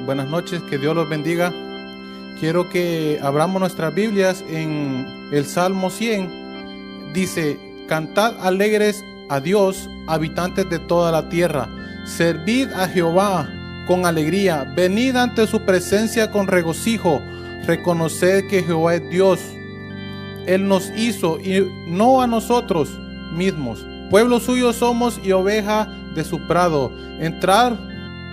Buenas noches, que Dios los bendiga. Quiero que abramos nuestras Biblias en el Salmo 100. Dice: cantad alegres a Dios, habitantes de toda la tierra. Servid a Jehová con alegría. Venid ante su presencia con regocijo. Reconoced que Jehová es Dios. Él nos hizo y no a nosotros mismos. Pueblo suyo somos y oveja de su prado. Entrar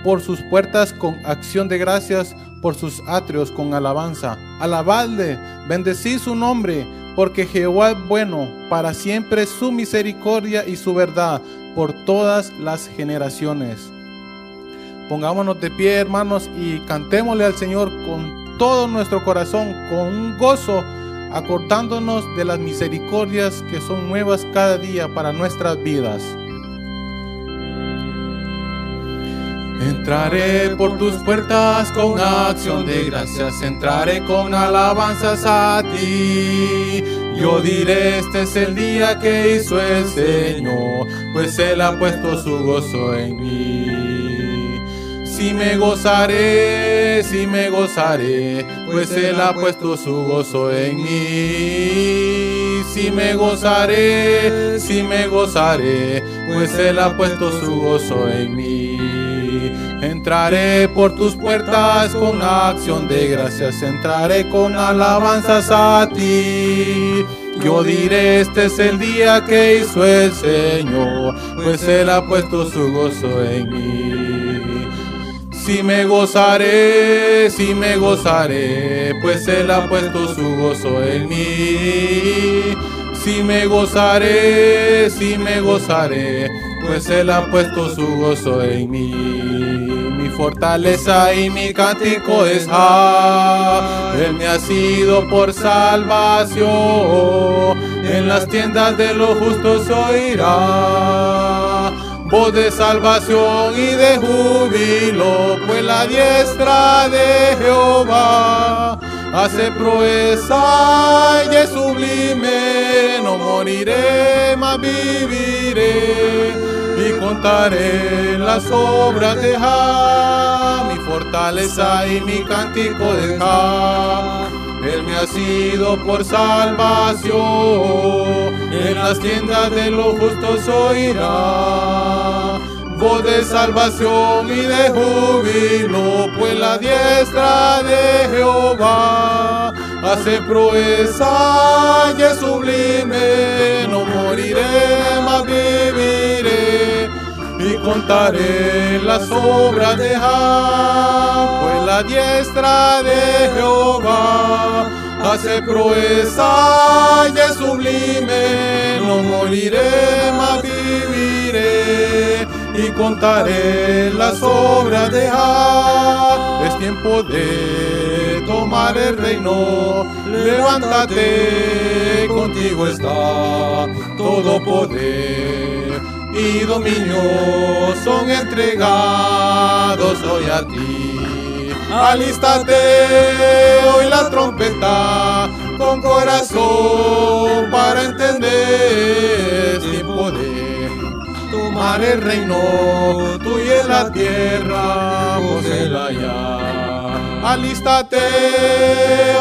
por sus puertas con acción de gracias, por sus atrios con alabanza. Alabadle, bendecid su nombre, porque Jehová es bueno, para siempre su misericordia y su verdad, por todas las generaciones. Pongámonos de pie, hermanos, y cantémosle al Señor con todo nuestro corazón, con un gozo, acordándonos de las misericordias que son nuevas cada día para nuestras vidas. Entraré por tus puertas con acción de gracias, entraré con alabanzas a ti. Yo diré, este es el día que hizo el Señor, pues Él ha puesto su gozo en mí. Sí me gozaré, pues Él ha puesto su gozo en mí. Sí me gozaré, pues Él ha puesto su gozo en mí. Entraré por tus puertas con acción de gracias, entraré con alabanzas a ti. Yo diré, este es el día que hizo el Señor, pues Él ha puesto su gozo en mí. Sí me gozaré, pues Él ha puesto su gozo en mí. Sí me gozaré, pues Él ha puesto su gozo en mí. Mi fortaleza y mi cántico es Él me ha sido por salvación. En las tiendas de los justos oirá voz de salvación y de júbilo, pues la diestra de Jehová hace proeza y es sublime. No moriré, mas viviré y contaré las obras de Jah. Mi fortaleza y mi cántico de Jah. Él me ha sido por salvación. En las tiendas de los justos oirá voz de salvación y de júbilo, pues la diestra de Jehová hace proeza y es sublime. No moriré, mas viviré y contaré las obras de Jah, pues la diestra de Jehová hace proeza y es sublime. No moriré, mas viviré y contaré las obras de Jah. Es tiempo de tomar el reino, levántate, contigo está todo poder y dominio son entregados hoy a ti. Alístate hoy la trompeta con corazón para entender, sin poder tomar el reino, tuyo en la tierra, poseela ya. Alístate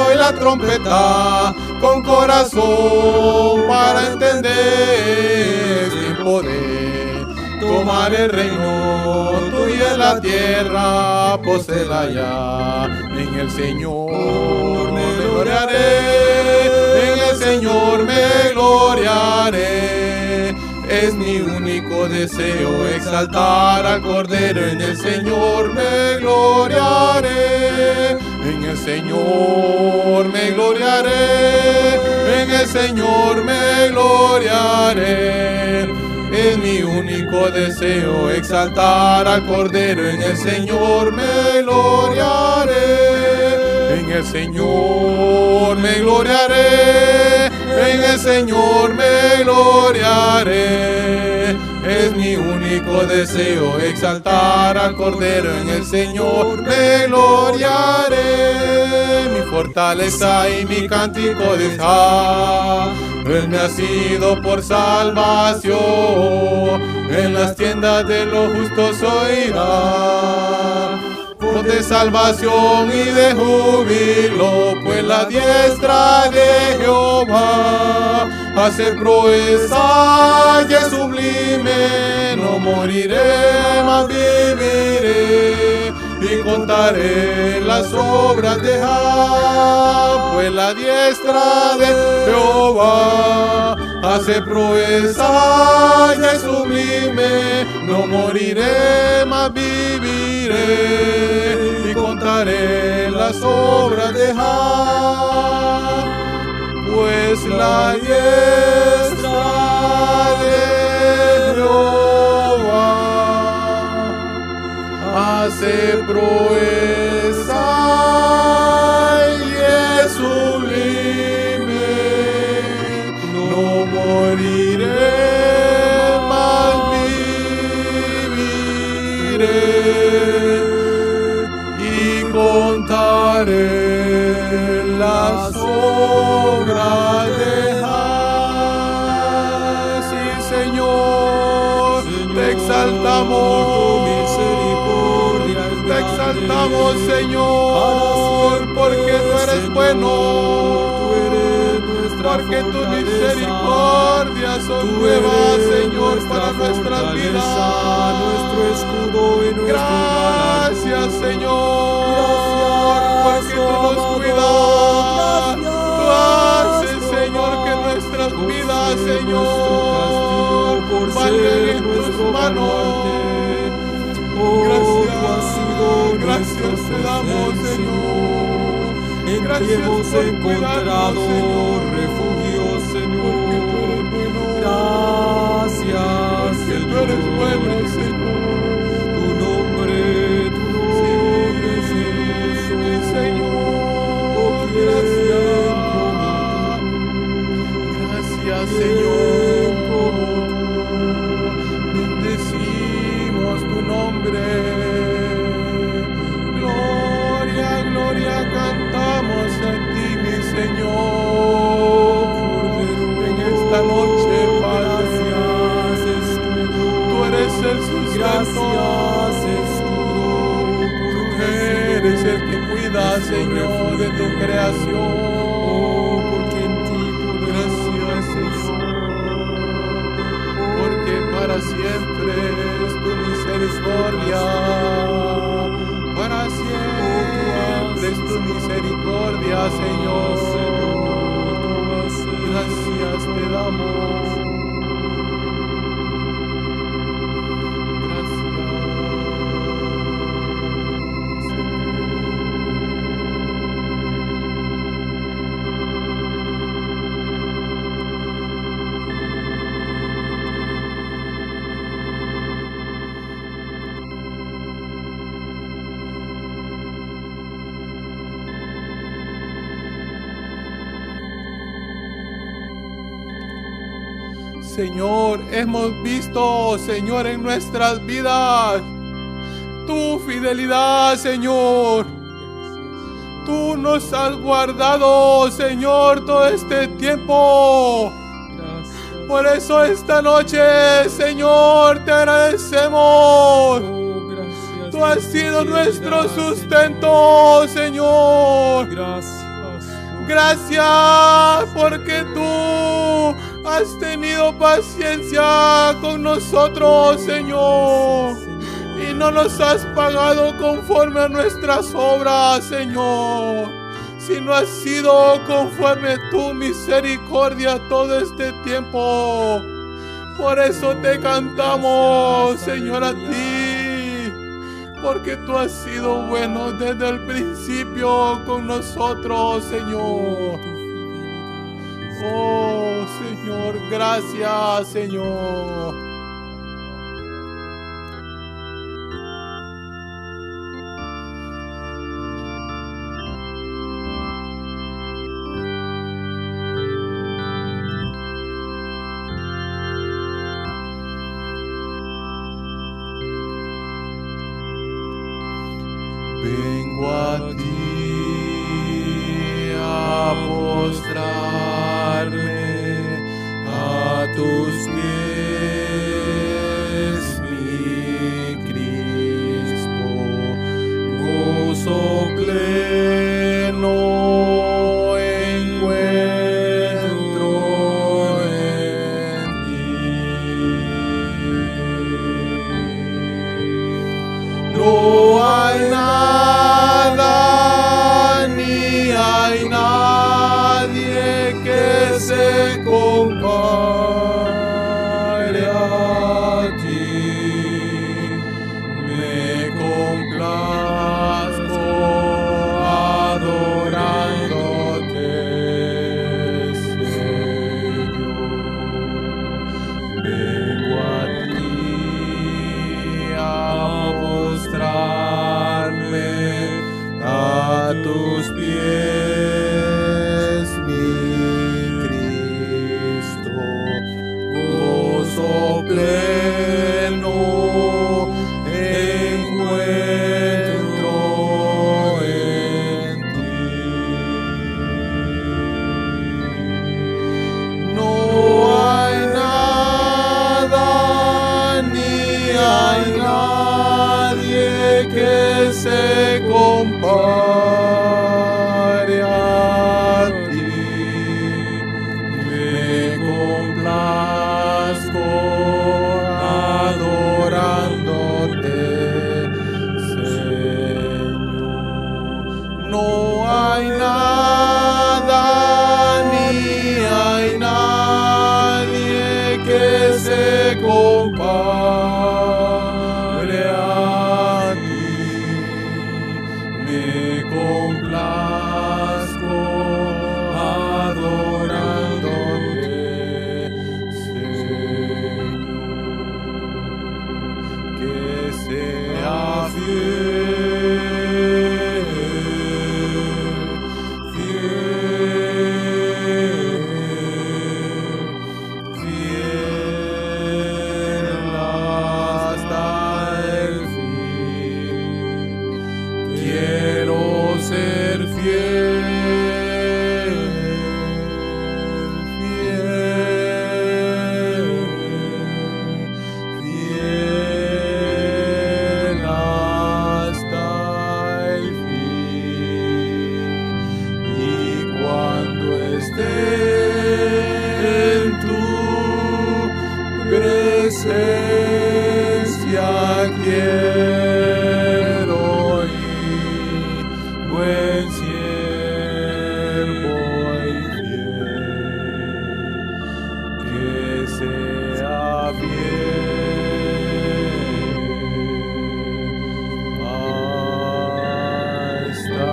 hoy la trompeta con corazón para entender, sin poder tomar el reino, tuyo en la tierra, poseela ya. En el Señor me gloriaré, en el Señor me gloriaré. Es mi único deseo exaltar al Cordero. En el Señor me gloriaré, en el Señor me gloriaré, en el Señor me gloriaré. Es mi único deseo exaltar al Cordero. En el Señor me gloriaré, en el Señor me gloriaré, en el Señor me gloriaré. Es mi único deseo exaltar al Cordero. En el Señor me gloriaré. Mi fortaleza y mi cántico de Jah. Él me ha sido por salvación. en las tiendas de los justos oirá. Voz de salvación y de júbilo, pues la diestra de Jehová hace proeza y es sublime. No moriré, mas viviré y contaré las obras de Jah, pues la diestra de Jehová hace proeza y es sublime. No moriré, mas viviré y contaré las obras de Jah, pues la diestra de Jehová hace proeza y es sublime. No moriré, mas viviré y contaré las obras de Jah. Sí, Señor, te exaltamos. Te exaltamos, Señor, porque tú eres bueno, porque tus misericordias son nuevas, Señor, para nuestras vidas. Gracias, Señor, porque tú nos cuidas. Tú haces, Señor, que nuestras vidas, Señor, vayan en tus manos. Gracias te damos, Señor. Gracias hemos encontrado refugio, Señor. Gracias, Señor. Tú eres bueno, Señor. Tu nombre, sí, mi Señor. Oh, gracias. Gracias, Señor. Bendecimos tu nombre. Gloria cantamos a ti, mi Señor. En esta noche, Padre, tú eres el sustento. Tú eres el que cuida, Señor, de tu creación. Gracias, Señor, porque para siempre es tu misericordia. Para siempre es tu misericordia, Señor. Gracias te damos. Señor, hemos visto, Señor, en nuestras vidas tu fidelidad, Señor. Tú nos has guardado, Señor, todo este tiempo. Por eso esta noche, Señor, te agradecemos. Tú has sido nuestro sustento, Señor. Gracias porque tú has tenido paciencia con nosotros, Señor, y no nos has pagado conforme a nuestras obras, Señor, sino has sido conforme a tu misericordia todo este tiempo. Por eso te cantamos, Señor, a ti, porque tú has sido bueno desde el principio con nosotros, Señor. Oh, Señor, gracias, Señor. Vengo a ti a postrarme a tus pies. alabare a ti. Me complazco adorándote, Señor. No hay nada ni hay nadie que se compare a ti. Me complazco adorándote, Señor. Que sea fiel, fiel hasta el fin. Quiero ser fiel, fiel, fiel hasta el fin. Y cuando esté en tu presencia quiero ir, buen siervo y fiel, que sea fiel hasta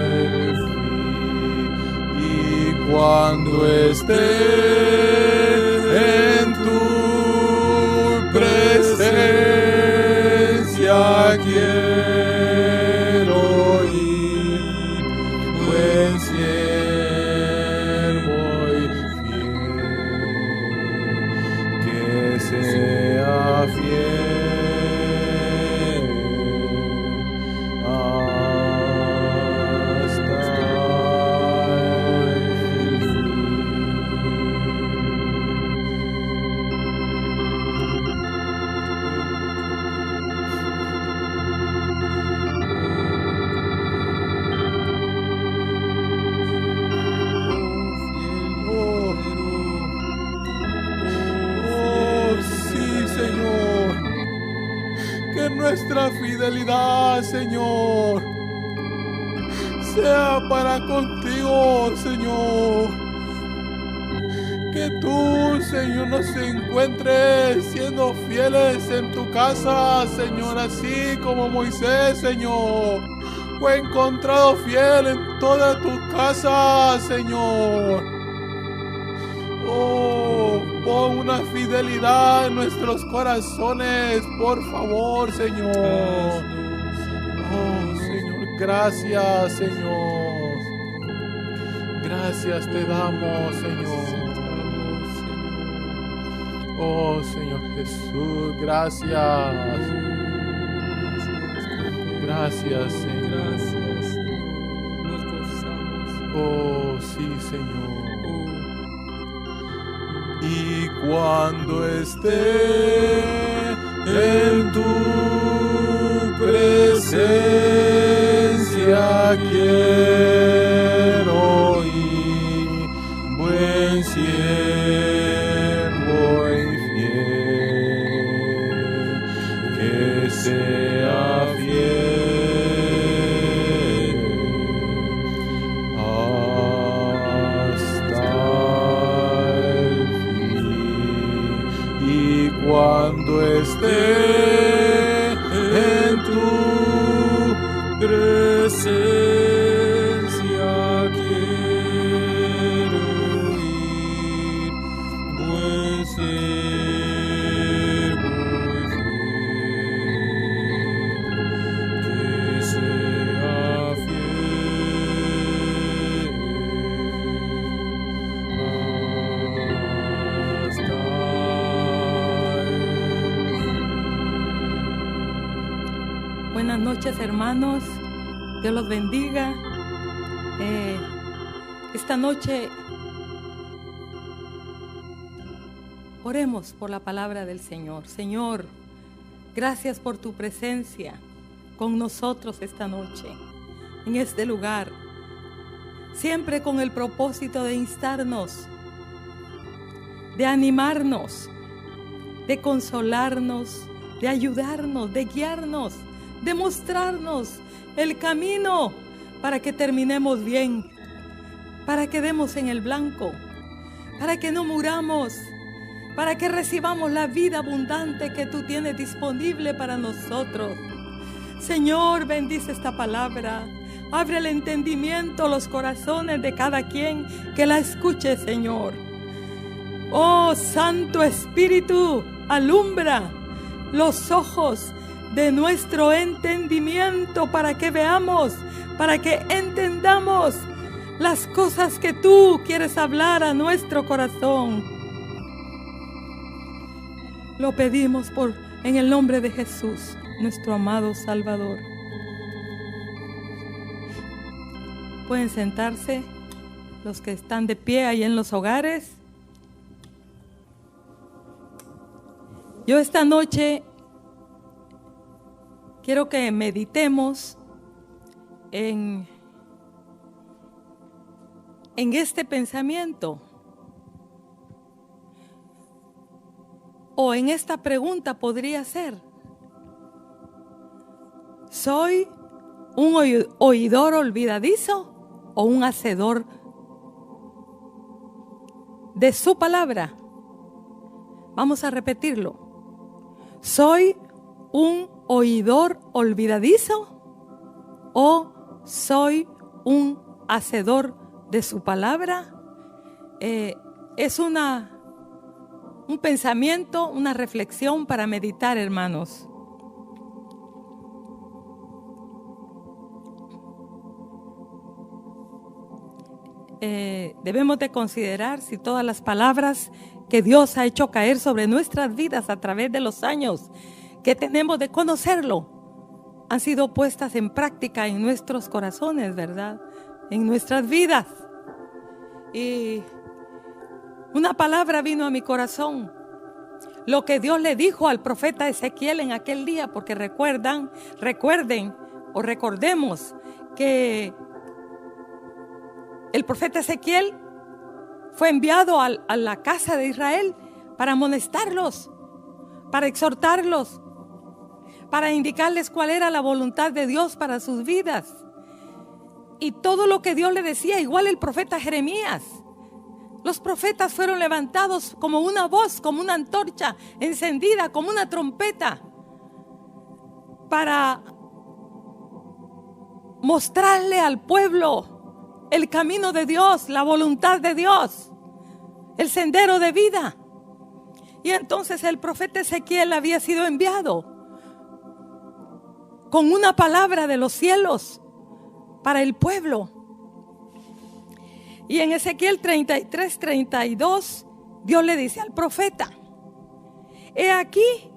el fin. Y cuando esté en tu presencia quiero ir, buen siervo y fiel, que sea fiel hasta el fin. Oh, sí, Señor. Que nuestra fidelidad, Señor, sea para contigo, Señor. Que tú, Señor, nos encuentres siendo fieles en tu casa, Señor, así como Moisés, Señor, fue encontrado fiel en toda tu casa, Señor. Oh, pon una fidelidad en nuestros corazones, por favor, Señor. Oh, Señor, gracias, Señor. Gracias te damos, Señor. Oh, Señor Jesús, gracias. Gracias, Señor. Gracias, Señor. Nos gozamos. Oh, sí, Señor. Y cuando esté en tu presencia quiero ir, buen siervo y fiel, que sea fiel hasta el fin. Y cuando esté en tu presencia quiero ir, buen siervo y fiel, que sea fiel hasta el fin. Buenas noches, hermanos. Dios los bendiga. Esta noche oremos por la palabra del Señor. Señor, gracias por tu presencia. con nosotros esta noche, en este lugar, siempre con el propósito de instarnos, de animarnos, de consolarnos, de ayudarnos, de guiarnos, de mostrarnos el camino para que terminemos bien, para que demos en el blanco, para que no muramos, para que recibamos la vida abundante que tú tienes disponible para nosotros. Señor, bendice esta palabra. Abre el entendimiento, los corazones de cada quien que la escuche, Señor. Oh, Santo Espíritu, alumbra los ojos de nuestro entendimiento para que veamos, para que entendamos las cosas que tú quieres hablar a nuestro corazón. Lo pedimos en el nombre de Jesús, nuestro amado Salvador. Pueden sentarse los que están de pie ahí en los hogares. Yo esta noche quiero que meditemos en este pensamiento o en esta pregunta podría ser: ¿soy un oidor olvidadizo o un hacedor de su palabra? Vamos a repetirlo. ¿Soy un oidor olvidadizo o soy un hacedor de su palabra? Es un pensamiento, una reflexión para meditar, hermanos. Debemos de considerar si todas las palabras que Dios ha hecho caer sobre nuestras vidas a través de los años que tenemos de conocerlo han sido puestas en práctica en nuestros corazones, ¿verdad? En nuestras vidas. Y una palabra vino a mi corazón, lo que Dios le dijo al profeta Ezequiel en aquel día, porque recuerden o recordemos que el profeta Ezequiel fue enviado a la casa de Israel para amonestarlos, para exhortarlos, para indicarles cuál era la voluntad de Dios para sus vidas. Y todo lo que Dios le decía, igual el profeta Jeremías. Los profetas fueron levantados como una voz, como una antorcha encendida, como una trompeta, para mostrarle al pueblo el camino de Dios, la voluntad de Dios, el sendero de vida. Y entonces el profeta Ezequiel había sido enviado con una palabra de los cielos para el pueblo. Y en Ezequiel 33:32, Dios le dice al profeta: he aquí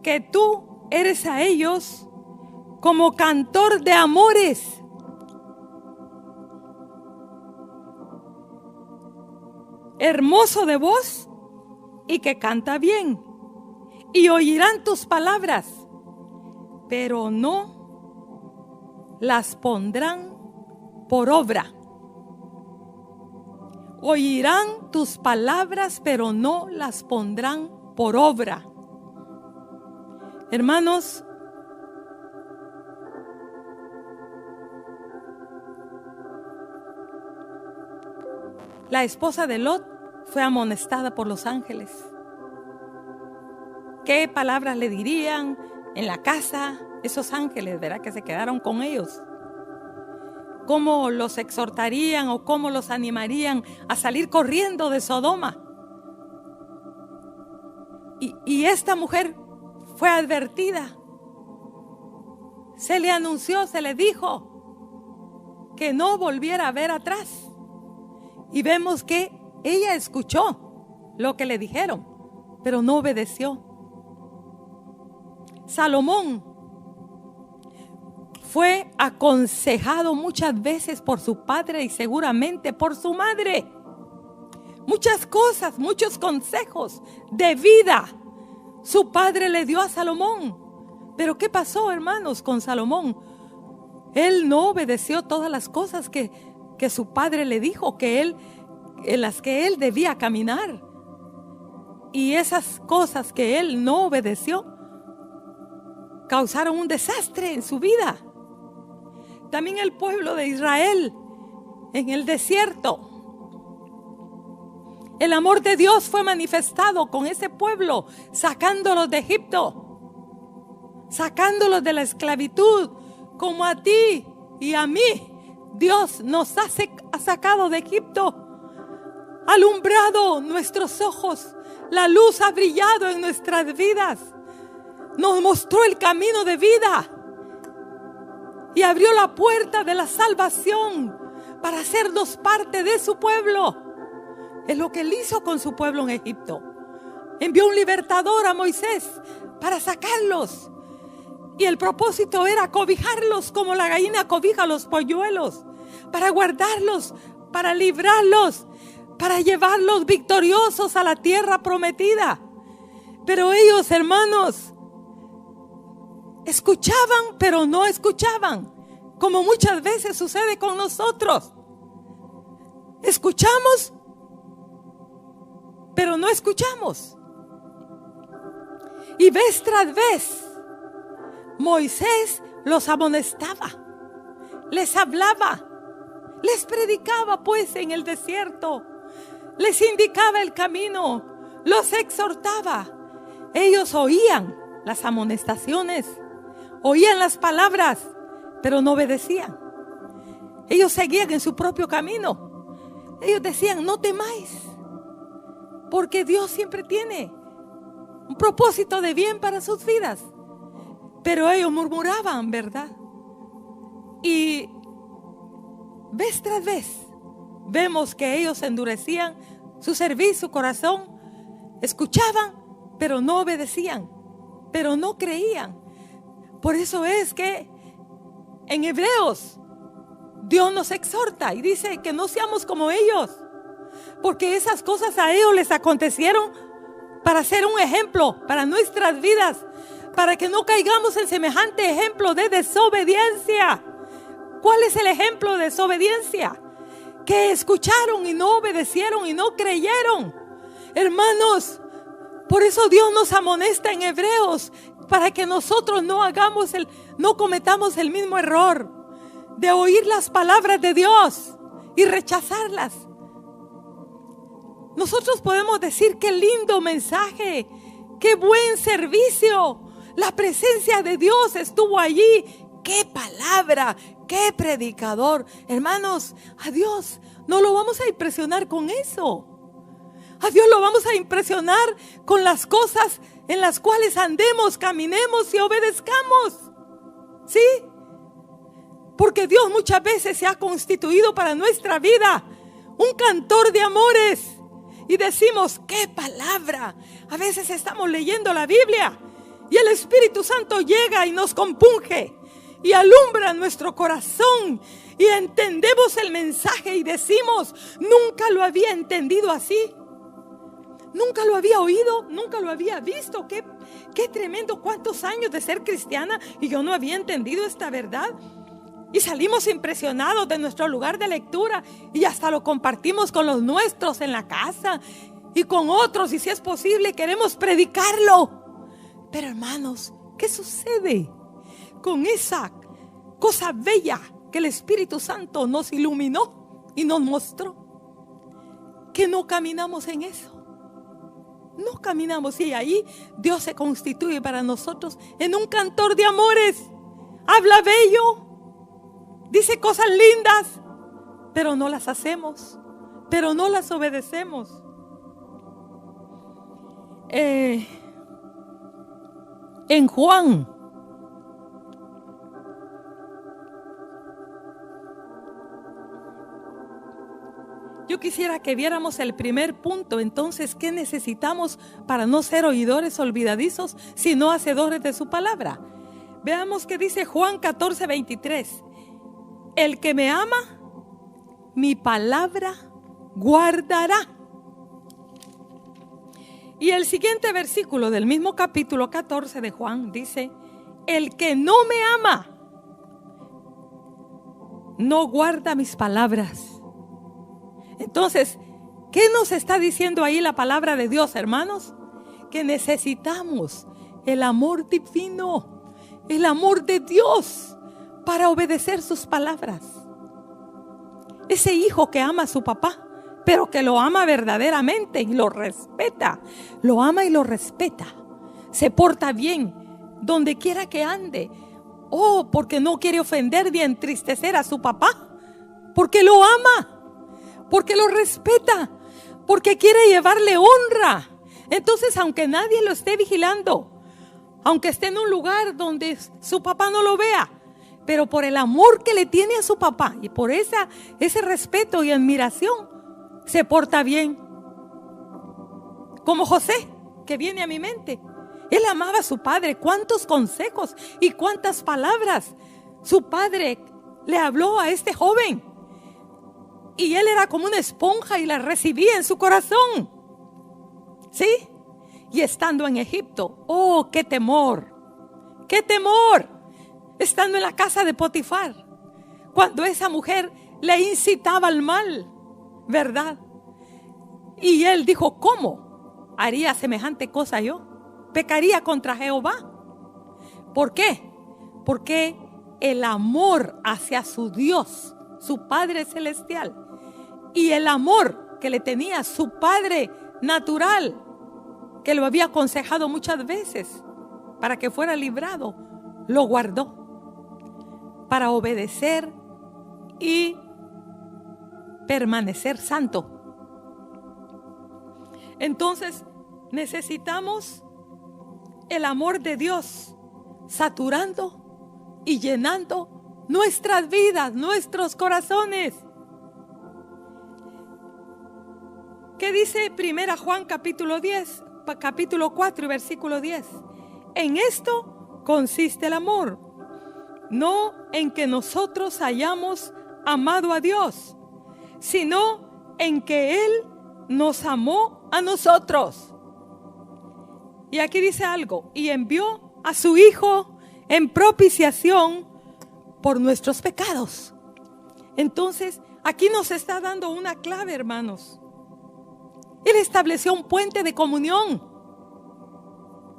que tú eres a ellos como cantor de amores, hermoso de voz y que canta bien, y oirán tus palabras, pero no las pondrán por obra. Oirán tus palabras, pero no las pondrán por obra. Hermanos, la esposa de Lot fue amonestada por los ángeles. ¿Qué palabras le dirían en la casa esos ángeles, verdad, que se quedaron con ellos? ¿Cómo los exhortarían o cómo los animarían a salir corriendo de Sodoma? Y esta mujer fue advertida. Se le anunció, se le dijo que no volviera a ver atrás. Y vemos que ella escuchó lo que le dijeron, pero no obedeció. Salomón fue aconsejado muchas veces por su padre y seguramente por su madre. Muchas cosas, muchos consejos de vida su padre le dio a Salomón Pero ¿qué pasó, hermanos, con Salomón? Él no obedeció todas las cosas que su padre le dijo, en las que él debía caminar. Y esas cosas que él no obedeció causaron un desastre en su vida. También el pueblo de Israel en el desierto. El amor de Dios fue manifestado con ese pueblo, sacándolos de Egipto, sacándolos de la esclavitud, como a ti y a mí. Dios nos ha sacado de Egipto, alumbrado nuestros ojos, la luz ha brillado en nuestras vidas, nos mostró el camino de vida y abrió la puerta de la salvación para hacernos parte de su pueblo. Es lo que él hizo con su pueblo en Egipto. Envió un libertador a Moisés para sacarlos. Y el propósito era cobijarlos como la gallina cobija a los polluelos, para guardarlos, para librarlos, para llevarlos victoriosos a la tierra prometida. Pero ellos, hermanos, escuchaban, pero no escuchaban, como muchas veces sucede con nosotros. Escuchamos, pero no escuchamos. Y vez tras vez, Moisés los amonestaba, les hablaba, les predicaba pues en el desierto, les indicaba el camino, los exhortaba. Ellos oían las amonestaciones, oían las palabras, pero no obedecían. Ellos seguían en su propio camino. Ellos decían: no temáis, porque Dios siempre tiene un propósito de bien para sus vidas. Pero ellos murmuraban, ¿verdad? Y vez tras vez vemos que ellos endurecían su cerviz, su corazón. Escuchaban, pero no obedecían, pero no creían. Por eso es que en Hebreos Dios nos exhorta y dice que no seamos como ellos, porque esas cosas a ellos les acontecieron para ser un ejemplo para nuestras vidas, para que no caigamos en semejante ejemplo de desobediencia. ¿Cuál es el ejemplo de desobediencia? Que escucharon y no obedecieron y no creyeron. Hermanos, por eso Dios nos amonesta en Hebreos, para que nosotros no cometamos el mismo error de oír las palabras de Dios y rechazarlas. Nosotros podemos decir: qué lindo mensaje, qué buen servicio, la presencia de Dios estuvo allí, qué palabra, qué predicador. Hermanos, a Dios no lo vamos a impresionar con eso. A Dios lo vamos a impresionar con las cosas en las cuales andemos, caminemos y obedezcamos. ¿Sí? Porque Dios muchas veces se ha constituido para nuestra vida un cantor de amores. Y decimos: ¡qué palabra! A veces estamos leyendo la Biblia y el Espíritu Santo llega y nos compunge y alumbra nuestro corazón y entendemos el mensaje y decimos: nunca lo había entendido así, nunca lo había oído, nunca lo había visto. Qué tremendo, cuántos años de ser cristiana y yo no había entendido esta verdad. Y salimos impresionados de nuestro lugar de lectura y hasta lo compartimos con los nuestros en la casa y con otros, y si es posible queremos predicarlo. Pero hermanos, ¿qué sucede con esa cosa bella que el Espíritu Santo nos iluminó y nos mostró? Que no caminamos en eso. No caminamos, y ahí Dios se constituye para nosotros en un cantor de amores. Habla bello, dice cosas lindas, pero no las hacemos, pero no las obedecemos. En Juan, yo quisiera que viéramos el primer punto. Entonces, ¿qué necesitamos para no ser oidores olvidadizos, sino hacedores de su palabra? Veamos qué dice Juan 14:23. El que me ama, mi palabra guardará. Y el siguiente versículo del mismo capítulo 14 de Juan dice: el que no me ama no guarda mis palabras. Entonces, ¿qué nos está diciendo ahí la palabra de Dios, hermanos? Que necesitamos el amor divino, el amor de Dios para obedecer sus palabras. Ese hijo que ama a su papá, pero que lo ama verdaderamente y lo respeta, lo ama y lo respeta, se porta bien donde quiera que ande. Oh, porque no quiere ofender ni entristecer a su papá, porque lo ama, porque lo respeta, porque quiere llevarle honra. Entonces, aunque nadie lo esté vigilando, aunque esté en un lugar donde su papá no lo vea, pero por el amor que le tiene a su papá y por ese respeto y admiración, se porta bien. Como José, que viene a mi mente. Él amaba a su padre. Cuántos consejos y cuántas palabras su padre le habló a este joven. Y él era como una esponja y la recibía en su corazón. ¿Sí? Y estando en Egipto, oh, qué temor, qué temor, estando en la casa de Potifar, cuando esa mujer le incitaba al mal, ¿verdad? Y él dijo, ¿cómo haría semejante cosa yo? Pecaría contra Jehová. ¿Por qué? Porque el amor hacia su Dios, su Padre Celestial, y el amor que le tenía su Padre natural, que lo había aconsejado muchas veces para que fuera librado, lo guardó para obedecer y permanecer santo. Entonces necesitamos el amor de Dios saturando y llenando nuestras vidas, nuestros corazones. ¿Qué dice 1 Juan capítulo 4 y versículo 10? En esto consiste el amor, no en que nosotros hayamos amado a Dios, sino en que Él nos amó a nosotros. Y aquí dice algo, y envió a su Hijo en propiciación por nuestros pecados. Entonces, aquí nos está dando una clave, hermanos. Él estableció un puente de comunión.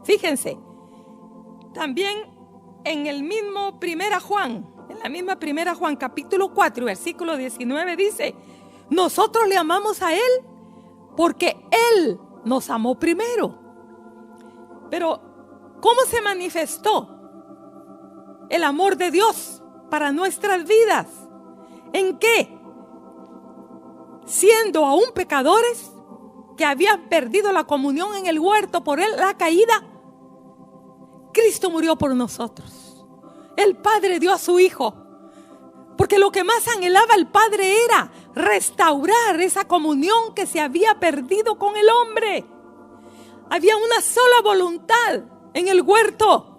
Fíjense, también en el mismo en la misma 1 Juan capítulo 4 versículo 19 dice, nosotros le amamos a Él porque Él nos amó primero. Pero, ¿cómo se manifestó el amor de Dios para nuestras vidas? ¿En qué? Siendo aún pecadores, que habían perdido la comunión en el huerto por la caída, Cristo murió por nosotros. El Padre dio a su Hijo, porque lo que más anhelaba el Padre era restaurar esa comunión que se había perdido con el hombre. Había una sola voluntad en el huerto.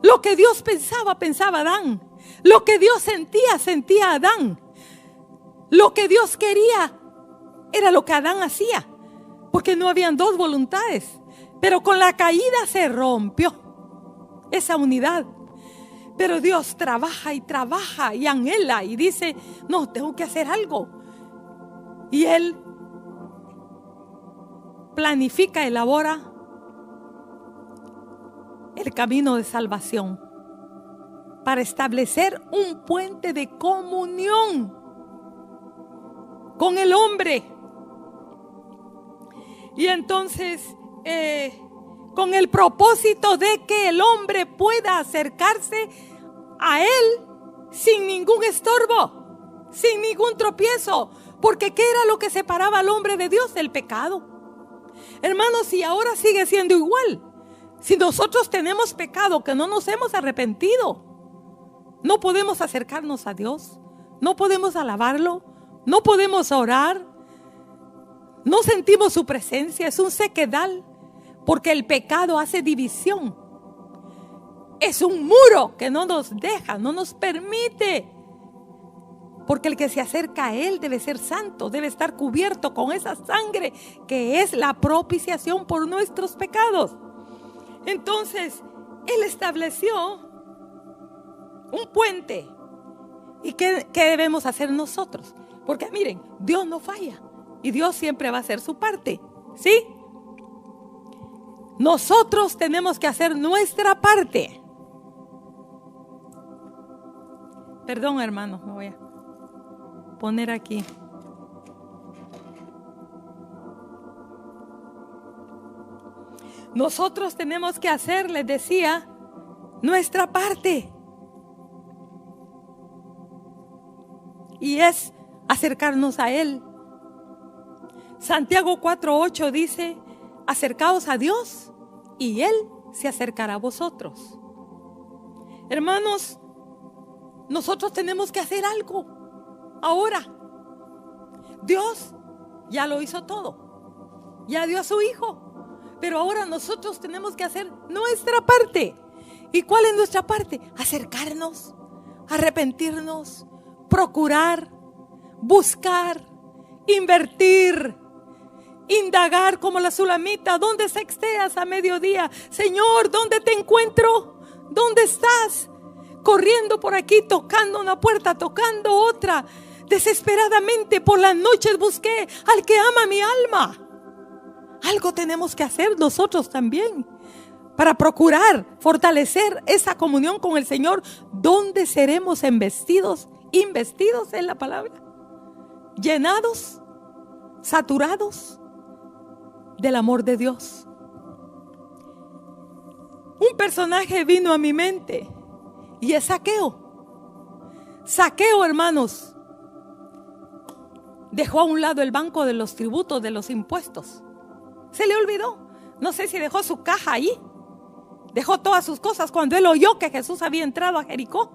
Lo que Dios pensaba, pensaba Adán. Lo que Dios sentía, sentía Adán. Lo que Dios quería era lo que Adán hacía, porque no habían dos voluntades. Pero con la caída se rompió esa unidad. Pero Dios trabaja y anhela y dice, no, tengo que hacer algo. Y Él planifica, elabora el camino de salvación para establecer un puente de comunión con el hombre. Y entonces, con el propósito de que el hombre pueda acercarse a Él sin ningún estorbo, sin ningún tropiezo. Porque ¿qué era lo que separaba al hombre de Dios? El pecado. Hermanos, y ahora sigue siendo igual. Si nosotros tenemos pecado que no nos hemos arrepentido, no podemos acercarnos a Dios, no podemos alabarlo, no podemos orar, no sentimos su presencia, es un sequedal, porque el pecado hace división. Es un muro que no nos deja, no nos permite. Porque el que se acerca a Él debe ser santo, debe estar cubierto con esa sangre que es la propiciación por nuestros pecados. Entonces, Él estableció un puente. ¿Y qué debemos hacer nosotros? Porque miren, Dios no falla y Dios siempre va a hacer su parte, ¿sí? Nosotros tenemos que hacer nuestra parte. Perdón, hermanos, me voy a poner aquí. Nosotros tenemos que hacer, les decía, nuestra parte. Y es acercarnos a Él. Santiago 4:8 dice: acercaos a Dios y Él se acercará a vosotros. Hermanos, nosotros tenemos que hacer algo ahora. Dios ya lo hizo todo, ya dio a su Hijo, pero ahora nosotros tenemos que hacer nuestra parte. ¿Y cuál es nuestra parte? Acercarnos, arrepentirnos, procurar, buscar, invertir, indagar como la sulamita. ¿Dónde estés a mediodía? Señor, ¿dónde te encuentro? ¿Dónde estás? Corriendo por aquí, tocando una puerta, tocando otra. Desesperadamente por las noches busqué al que ama mi alma. Algo tenemos que hacer nosotros también para procurar fortalecer esa comunión con el Señor. ¿Dónde seremos investidos en la palabra? Llenados, saturados del amor de Dios. Un personaje vino a mi mente y es Zaqueo. Zaqueo, hermanos, dejó a un lado el banco de los tributos, de los impuestos. Se le olvidó. No sé si dejó su caja ahí. Dejó todas sus cosas cuando él oyó que Jesús había entrado a Jericó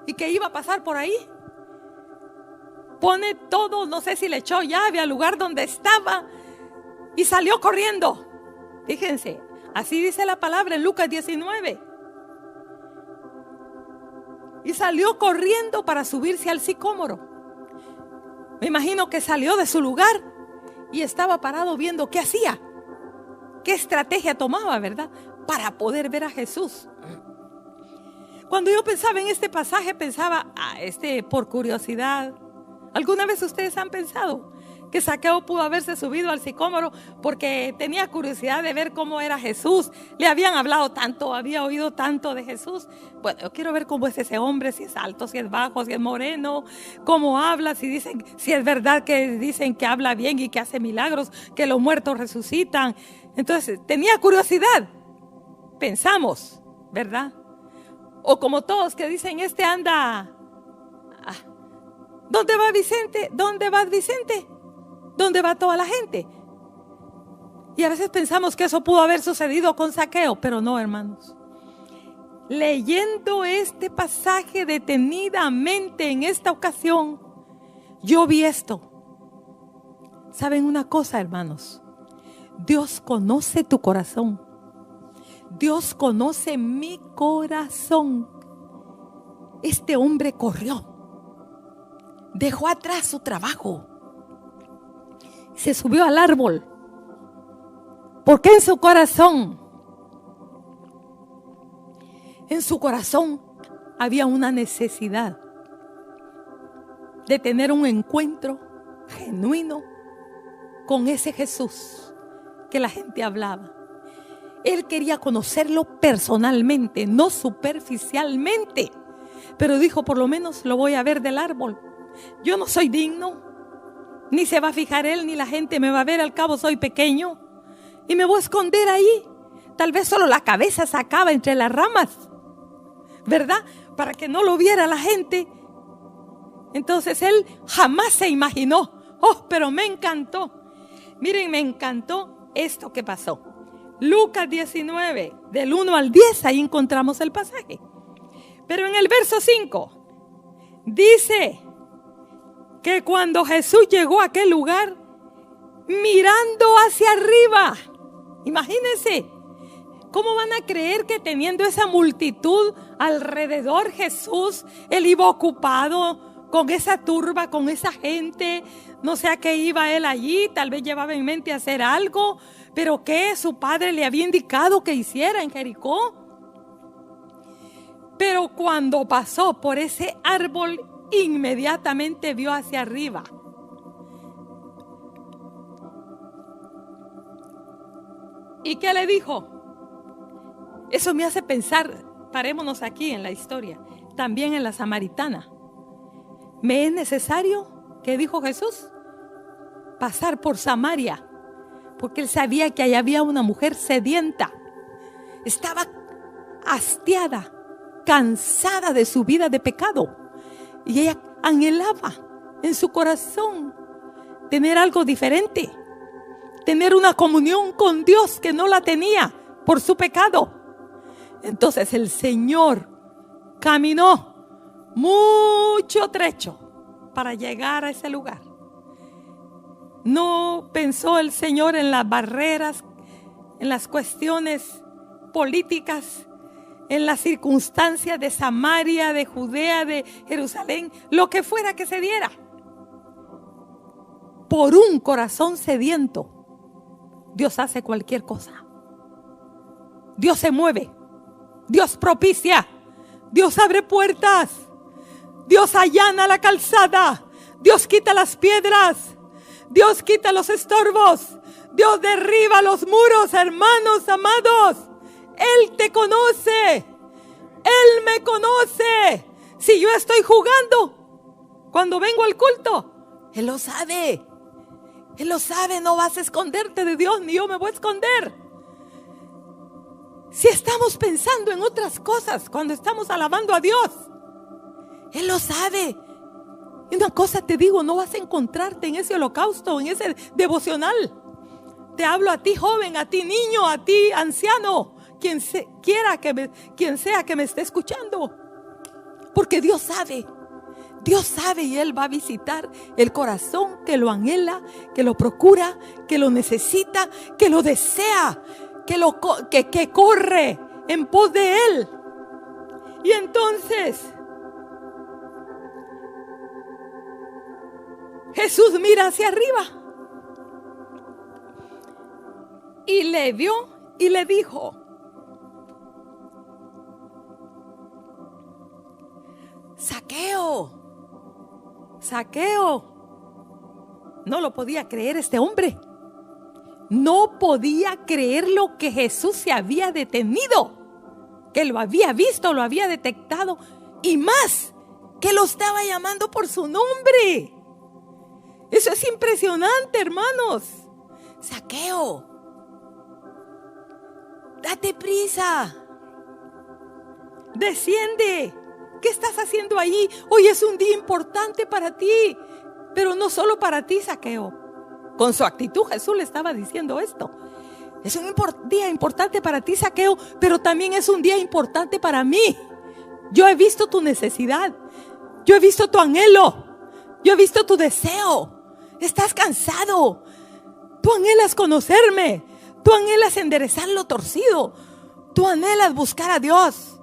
y que iba a pasar por ahí. Pone todo, no sé si le echó llave al lugar donde estaba y salió corriendo. Fíjense, así dice la palabra en Lucas 19. Y salió corriendo para subirse al sicómoro. Me imagino que salió de su lugar y estaba parado viendo qué hacía, qué estrategia tomaba, ¿verdad? Para poder ver a Jesús. Cuando yo pensaba en este pasaje, pensaba, por curiosidad. ¿Alguna vez ustedes han pensado que Zaqueo pudo haberse subido al sicómoro porque tenía curiosidad de ver cómo era Jesús? Le habían hablado tanto, había oído tanto de Jesús. Bueno, yo quiero ver cómo es ese hombre, si es alto, si es bajo, si es moreno, cómo habla, si es verdad que dicen que habla bien y que hace milagros, que los muertos resucitan. Entonces, tenía curiosidad. Pensamos, ¿verdad? O como todos que dicen, anda. ¿Dónde va Vicente? ¿Dónde va Vicente? ¿Dónde va toda la gente? Y a veces pensamos que eso pudo haber sucedido con Zaqueo, pero no, hermanos. Leyendo este pasaje detenidamente en esta ocasión, yo vi esto. ¿Saben una cosa, hermanos? Dios conoce tu corazón. Dios conoce mi corazón. Este hombre corrió. Dejó atrás su trabajo. Se subió al árbol. Porque en su corazón había una necesidad de tener un encuentro genuino con ese Jesús que la gente hablaba. Él quería conocerlo personalmente, no superficialmente. Pero dijo, por lo menos lo voy a ver del árbol. Yo no soy digno, ni se va a fijar él, ni la gente me va a ver, al cabo soy pequeño. Y me voy a esconder ahí. Tal vez solo la cabeza sacaba entre las ramas, ¿verdad? Para que no lo viera la gente. Entonces él jamás se imaginó. Pero me encantó. Miren, me encantó esto que pasó. Lucas 19, del 1 al 10, ahí encontramos el pasaje. Pero en el verso 5, dice que cuando Jesús llegó a aquel lugar, mirando hacia arriba, imagínense, ¿cómo van a creer que teniendo esa multitud alrededor Jesús, él iba ocupado con esa turba, con esa gente? No sé a qué iba él allí, tal vez llevaba en mente hacer algo, pero que su padre le había indicado que hiciera en Jericó. Pero cuando pasó por ese árbol, inmediatamente vio hacia arriba. ¿Y qué le dijo? Eso me hace pensar, parémonos aquí en la historia, también en la samaritana. ¿Me es necesario, qué dijo Jesús? Pasar por Samaria, porque él sabía que allá había una mujer sedienta. Estaba hastiada, cansada de su vida de pecado. Y ella anhelaba en su corazón tener algo diferente, tener una comunión con Dios que no la tenía por su pecado. Entonces el Señor caminó mucho trecho para llegar a ese lugar. No pensó el Señor en las barreras, en las cuestiones políticas, en las circunstancias de Samaria, de Judea, de Jerusalén, lo que fuera que se diera. Por un corazón sediento, Dios hace cualquier cosa. Dios se mueve, Dios propicia, Dios abre puertas, Dios allana la calzada, Dios quita las piedras, Dios quita los estorbos, Dios derriba los muros, hermanos amados. Él te conoce, Él me conoce. Si yo estoy jugando cuando vengo al culto, Él lo sabe. Él lo sabe, no vas a esconderte de Dios, ni yo me voy a esconder. Si estamos pensando en otras cosas cuando estamos alabando a Dios, Él lo sabe. Y una cosa te digo, no vas a encontrarte en ese holocausto, en ese devocional. Te hablo a ti joven, a ti niño, a ti anciano, quien sea que me esté escuchando. Porque Dios sabe y Él va a visitar el corazón que lo anhela, que lo procura, que lo necesita, que lo desea, que corre en pos de Él. Y entonces Jesús mira hacia arriba y le vio y le dijo: Zaqueo, Zaqueo. No lo podía creer este hombre. No podía creer lo que Jesús se había detenido, que lo había visto, lo había detectado, y más, que lo estaba llamando por su nombre. Eso es impresionante, hermanos. Zaqueo, date prisa, desciende. ¿Qué estás haciendo ahí? Hoy es un día importante para ti, pero no solo para ti, Zaqueo. Con su actitud Jesús le estaba diciendo esto. Es un día importante para ti, Zaqueo, pero también es un día importante para mí. Yo he visto tu necesidad, yo he visto tu anhelo, yo he visto tu deseo. Estás cansado, tú anhelas conocerme, tú anhelas enderezar lo torcido, tú anhelas buscar a Dios.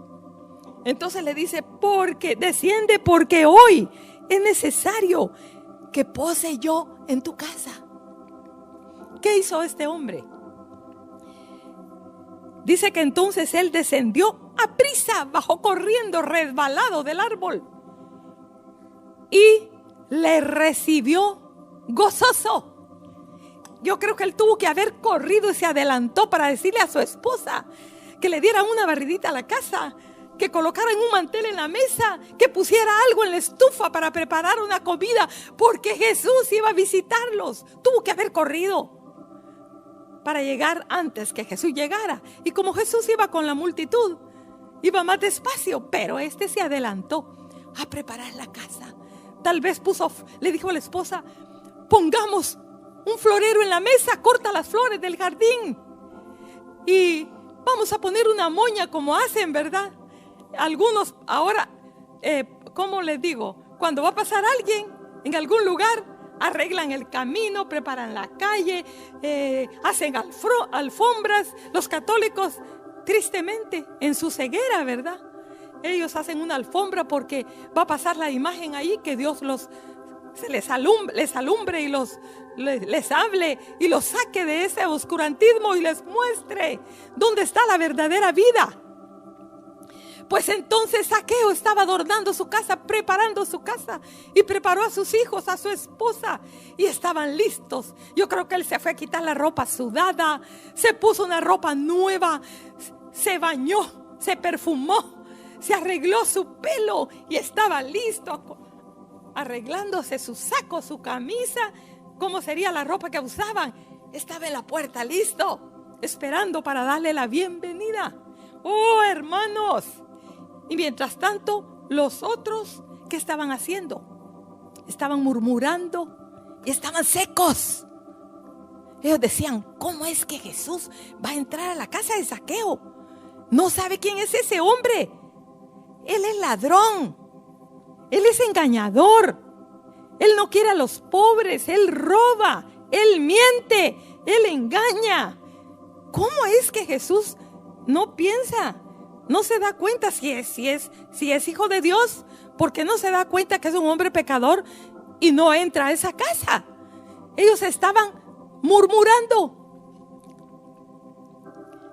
Entonces le dice: desciende, porque hoy es necesario que pose yo en tu casa. ¿Qué hizo este hombre? Dice que entonces él descendió a prisa, bajó corriendo, resbalado del árbol, y le recibió gozoso. Yo creo que él tuvo que haber corrido y se adelantó para decirle a su esposa que le dieran una barridita a la casa, que colocaran un mantel en la mesa, que pusiera algo en la estufa para preparar una comida, porque Jesús iba a visitarlos. Tuvo que haber corrido para llegar antes que Jesús llegara. Y como Jesús iba con la multitud, iba más despacio, pero este se adelantó a preparar la casa. Tal vez le dijo a la esposa: pongamos un florero en la mesa, corta las flores del jardín y vamos a poner una moña como hacen, ¿verdad? Algunos ahora, ¿cómo les digo? Cuando va a pasar alguien en algún lugar, arreglan el camino, preparan la calle, hacen alfombras. Los católicos, tristemente, en su ceguera, ¿verdad? Ellos hacen una alfombra porque va a pasar la imagen ahí, que Dios les alumbre y les hable y los saque de ese oscurantismo y les muestre dónde está la verdadera vida. Pues entonces Zaqueo estaba adornando su casa, preparando su casa, y preparó a sus hijos, a su esposa, y estaban listos. Yo creo que él se fue a quitar la ropa sudada, se puso una ropa nueva, se bañó, se perfumó, se arregló su pelo y estaba listo, arreglándose su saco, su camisa, cómo sería la ropa que usaban. Estaba en la puerta listo, esperando para darle la bienvenida. Oh, hermanos. Y mientras tanto, los otros, ¿qué estaban haciendo? Estaban murmurando y estaban secos. Ellos decían, ¿cómo es que Jesús va a entrar a la casa de Zaqueo? No sabe quién es ese hombre. Él es ladrón. Él es engañador. Él no quiere a los pobres. Él roba. Él miente. Él engaña. ¿Cómo es que Jesús no piensa? No se da cuenta si es hijo de Dios. ¿Por qué no se da cuenta que es un hombre pecador y no entra a esa casa? Ellos estaban murmurando.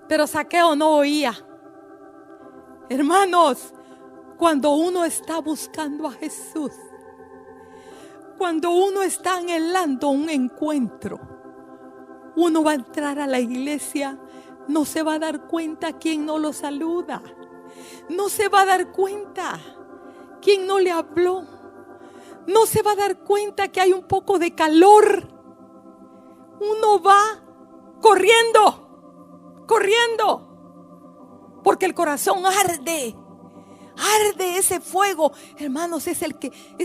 Pero Zaqueo no oía. Hermanos, cuando uno está buscando a Jesús, cuando uno está anhelando un encuentro, uno va a entrar a la iglesia. No se va a dar cuenta quien no lo saluda. No se va a dar cuenta quien no le habló. No se va a dar cuenta que hay un poco de calor. Uno va corriendo, porque el corazón arde. Arde ese fuego. Hermanos, es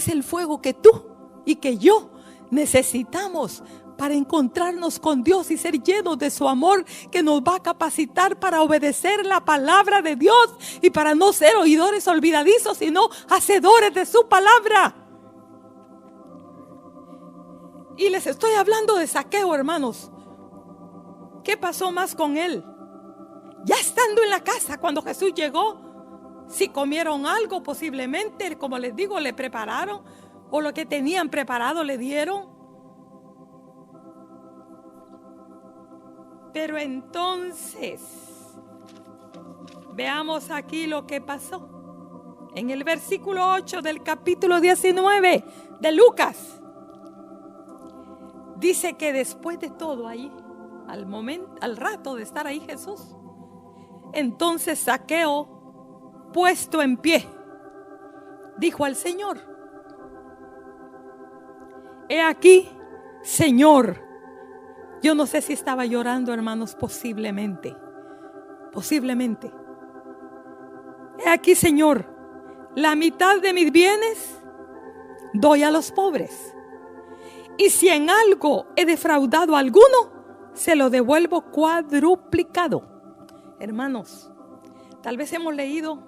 el fuego que tú y que yo necesitamos para encontrarnos con Dios y ser llenos de su amor, que nos va a capacitar para obedecer la palabra de Dios y para no ser oidores olvidadizos, sino hacedores de su palabra. Y les estoy hablando de Zaqueo, hermanos. ¿Qué pasó más con él? Ya estando en la casa, cuando Jesús llegó, si comieron algo posiblemente, como les digo, le prepararon, o lo que tenían preparado le dieron. Pero entonces, veamos aquí lo que pasó. En el versículo 8 del capítulo 19 de Lucas, dice que después de todo ahí, al rato de estar ahí Jesús, entonces Zaqueo, puesto en pie, dijo al Señor: he aquí, Señor. Yo no sé si estaba llorando, hermanos, posiblemente. He aquí, Señor, la mitad de mis bienes doy a los pobres. Y si en algo he defraudado a alguno, se lo devuelvo cuadruplicado. Hermanos, tal vez hemos leído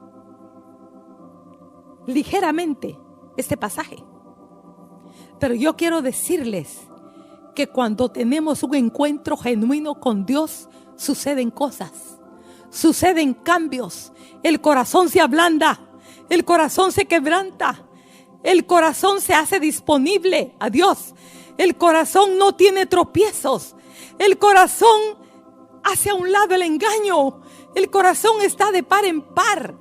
ligeramente este pasaje, pero yo quiero decirles que cuando tenemos un encuentro genuino con Dios, suceden cosas, suceden cambios. El corazón se ablanda, el corazón se quebranta, el corazón se hace disponible a Dios. El corazón no tiene tropiezos, el corazón hace a un lado el engaño, el corazón está de par en par,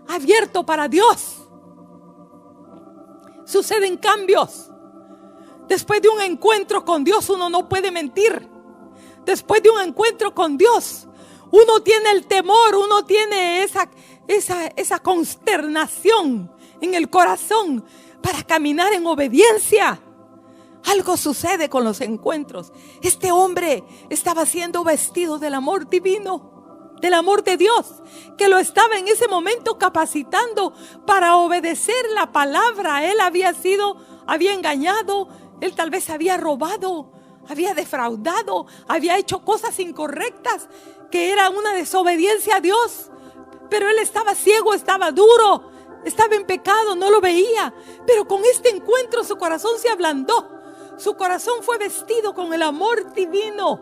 abierto para Dios. Suceden cambios. Después de un encuentro con Dios, uno no puede mentir. Después de un encuentro con Dios, uno tiene el temor, uno tiene esa consternación en el corazón para caminar en obediencia. Algo sucede con los encuentros. Este hombre estaba siendo vestido del amor divino, del amor de Dios, que lo estaba en ese momento capacitando para obedecer la palabra. Él había engañado. Él tal vez había robado, había defraudado, había hecho cosas incorrectas, que era una desobediencia a Dios. Pero él estaba ciego, estaba duro, estaba en pecado, no lo veía. Pero con este encuentro su corazón se ablandó. Su corazón fue vestido con el amor divino.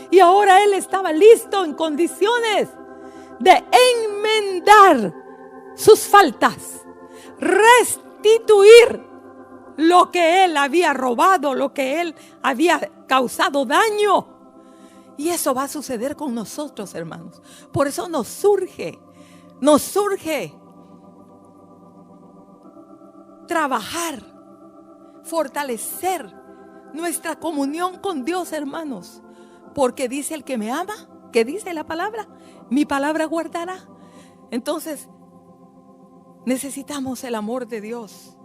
Y ahora él estaba listo, en condiciones de enmendar sus faltas, restituir lo que él había robado, lo que él había causado daño. Y eso va a suceder con nosotros, hermanos. Por eso nos surge trabajar, fortalecer nuestra comunión con Dios, hermanos. Porque dice el que me ama, que dice la palabra, mi palabra guardará. Entonces, necesitamos el amor de Dios.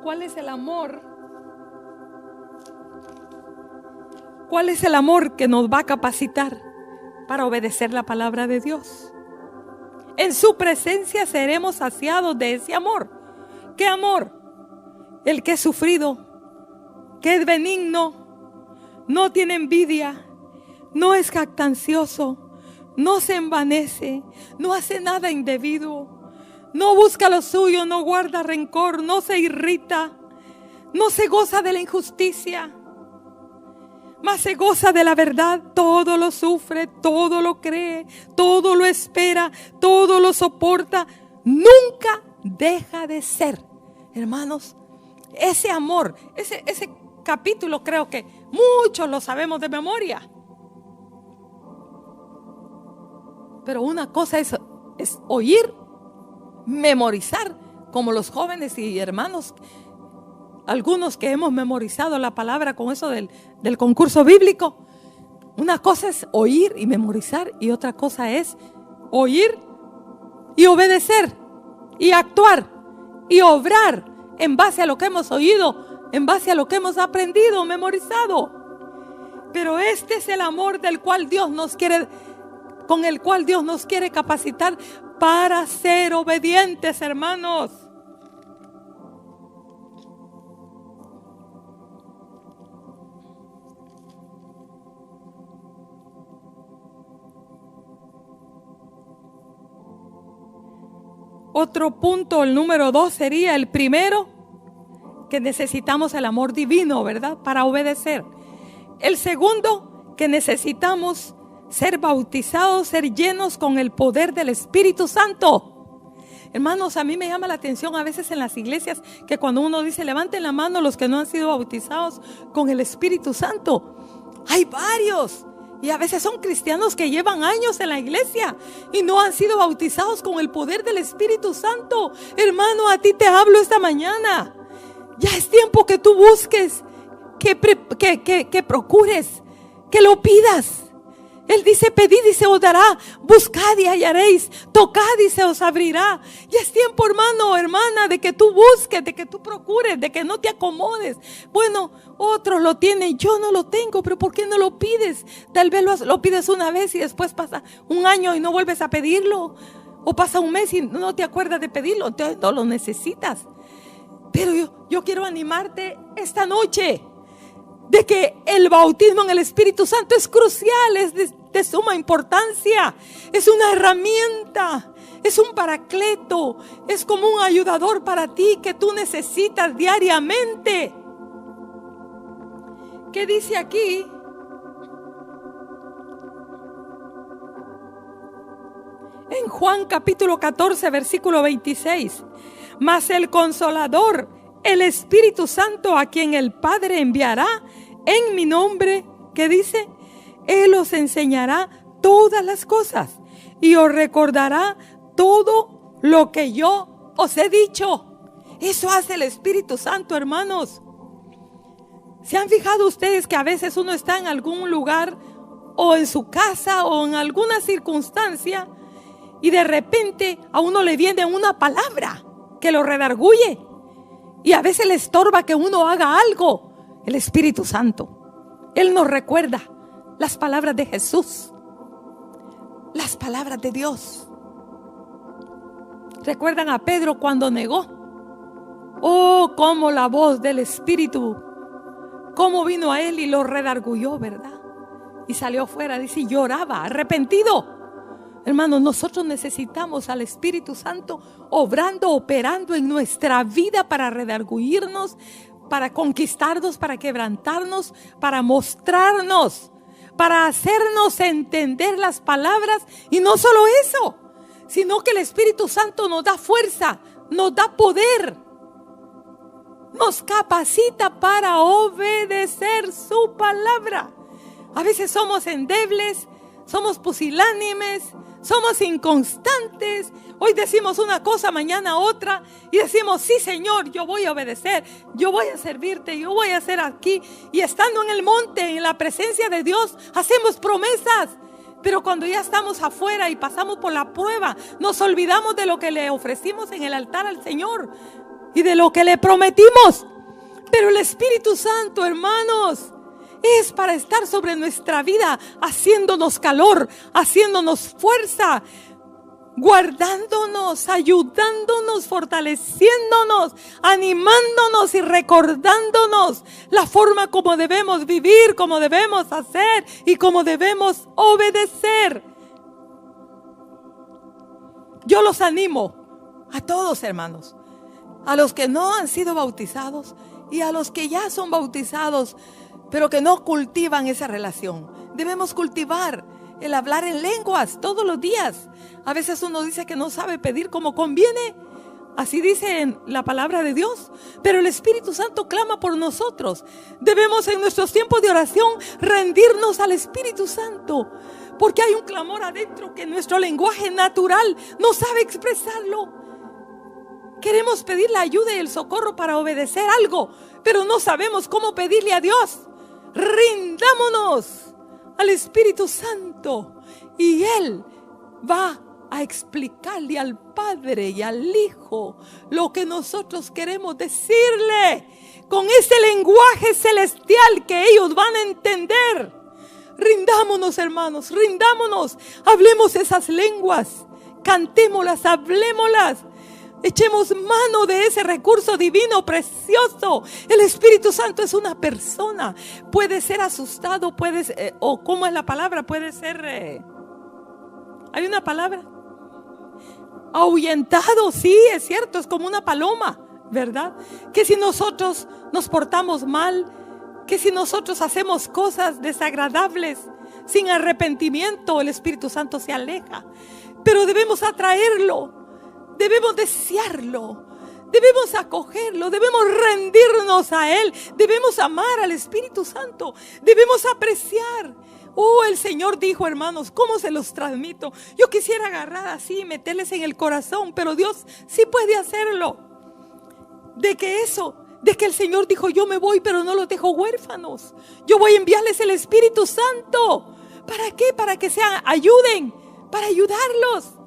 ¿Cuál es el amor? ¿Cuál es el amor que nos va a capacitar para obedecer la palabra de Dios? En su presencia seremos saciados de ese amor. ¿Qué amor? El que es sufrido, que es benigno, no tiene envidia, no es jactancioso, no se envanece, no hace nada indebido, no busca lo suyo, no guarda rencor, no se irrita, no se goza de la injusticia, mas se goza de la verdad. Todo lo sufre, todo lo cree, todo lo espera, todo lo soporta, nunca deja de ser. Hermanos, ese amor, ese capítulo creo que muchos lo sabemos de memoria. Pero una cosa es oír, memorizar, como los jóvenes y hermanos, algunos que hemos memorizado la palabra con eso del concurso bíblico. Una cosa es oír y memorizar, y otra cosa es oír y obedecer y actuar y obrar en base a lo que hemos oído, en base a lo que hemos aprendido, memorizado. Pero este es el amor del cual Dios nos quiere, con el cual Dios nos quiere capacitar para ser obedientes, hermanos. Otro punto, el número 2, sería el primero, que necesitamos el amor divino, ¿verdad? Para obedecer. El segundo, que necesitamos ser bautizados, ser llenos con el poder del Espíritu Santo. Hermanos, a mí me llama la atención a veces en las iglesias que cuando uno dice levanten la mano los que no han sido bautizados con el Espíritu Santo, hay varios, y a veces son cristianos que llevan años en la iglesia y no han sido bautizados con el poder del Espíritu Santo. Hermano, a ti te hablo esta mañana. Ya es tiempo que tú busques, que procures, que lo pidas. Él dice, pedid y se os dará, buscad y hallaréis, tocad y se os abrirá. Ya es tiempo, hermano, hermana, de que tú busques, de que tú procures, de que no te acomodes. Bueno, otros lo tienen, yo no lo tengo, pero ¿por qué no lo pides? Tal vez lo pides una vez y después pasa un año y no vuelves a pedirlo. O pasa un mes y no te acuerdas de pedirlo, entonces no lo necesitas. Pero yo quiero animarte esta noche de que el bautismo en el Espíritu Santo es crucial, es de suma importancia, es una herramienta, es un paracleto, es como un ayudador para ti que tú necesitas diariamente. ¿Qué dice aquí? En Juan capítulo 14, versículo 26. Mas el Consolador, el Espíritu Santo, a quien el Padre enviará en mi nombre, ¿qué dice? Él os enseñará todas las cosas y os recordará todo lo que yo os he dicho. Eso hace el Espíritu Santo, hermanos. ¿Se han fijado ustedes que a veces uno está en algún lugar o en su casa o en alguna circunstancia y de repente a uno le viene una palabra que lo redarguye y a veces le estorba que uno haga algo? El Espíritu Santo, Él nos recuerda las palabras de Jesús, las palabras de Dios. ¿Recuerdan a Pedro cuando negó? Oh, cómo la voz del Espíritu, cómo vino a él y lo redarguyó, ¿verdad? Y salió fuera, dice, y lloraba, arrepentido. Hermanos, nosotros necesitamos al Espíritu Santo obrando, operando en nuestra vida para redarguyirnos, para conquistarnos, para quebrantarnos, para mostrarnos, para hacernos entender las palabras. Y no solo eso, sino que el Espíritu Santo nos da fuerza, nos da poder nos capacita para obedecer su palabra. A veces somos endebles, somos pusilánimes, somos inconstantes. Hoy decimos una cosa, mañana otra, y decimos, sí Señor, yo voy a obedecer, yo voy a servirte, yo voy a hacer aquí. Y estando en el monte, en la presencia de Dios, hacemos promesas. Pero cuando ya estamos afuera y pasamos por la prueba, nos olvidamos de lo que le ofrecimos en el altar al Señor y de lo que le prometimos. Pero el Espíritu Santo, hermanos, es para estar sobre nuestra vida, haciéndonos calor, haciéndonos fuerza, guardándonos, ayudándonos, fortaleciéndonos, animándonos y recordándonos la forma como debemos vivir, como debemos hacer y como debemos obedecer. Yo los animo a todos, hermanos, a los que no han sido bautizados y a los que ya son bautizados, pero que no cultivan esa relación. Debemos cultivar el hablar en lenguas todos los días. A veces uno dice que no sabe pedir como conviene. Así dice en la palabra de Dios. Pero el Espíritu Santo clama por nosotros. Debemos en nuestros tiempos de oración rendirnos al Espíritu Santo. Porque hay un clamor adentro que nuestro lenguaje natural no sabe expresarlo. Queremos pedir la ayuda y el socorro para obedecer algo, pero no sabemos cómo pedirle a Dios. Rindámonos al Espíritu Santo y Él va a explicarle al Padre y al Hijo lo que nosotros queremos decirle con ese lenguaje celestial que ellos van a entender. Rindámonos, hermanos, rindámonos, hablemos esas lenguas, cantémoslas, hablémoslas. Echemos mano de ese recurso divino precioso. El Espíritu Santo es una persona. Puede ser asustado, o ¿cómo es la palabra? Puede ser, ¿hay una palabra? Ahuyentado, sí, es cierto, es como una paloma, ¿verdad? Que si nosotros nos portamos mal, que si nosotros hacemos cosas desagradables, sin arrepentimiento, el Espíritu Santo se aleja. Pero debemos atraerlo. Debemos desearlo, debemos acogerlo, debemos rendirnos a Él, debemos amar al Espíritu Santo, debemos apreciar. Oh, el Señor dijo, hermanos, ¿cómo se los transmito? Yo quisiera agarrar así y meterles en el corazón, pero Dios sí puede hacerlo. De que el Señor dijo, yo me voy, pero no los dejo huérfanos. Yo voy a enviarles el Espíritu Santo. ¿Para qué? Para que se ayuden, para ayudarlos.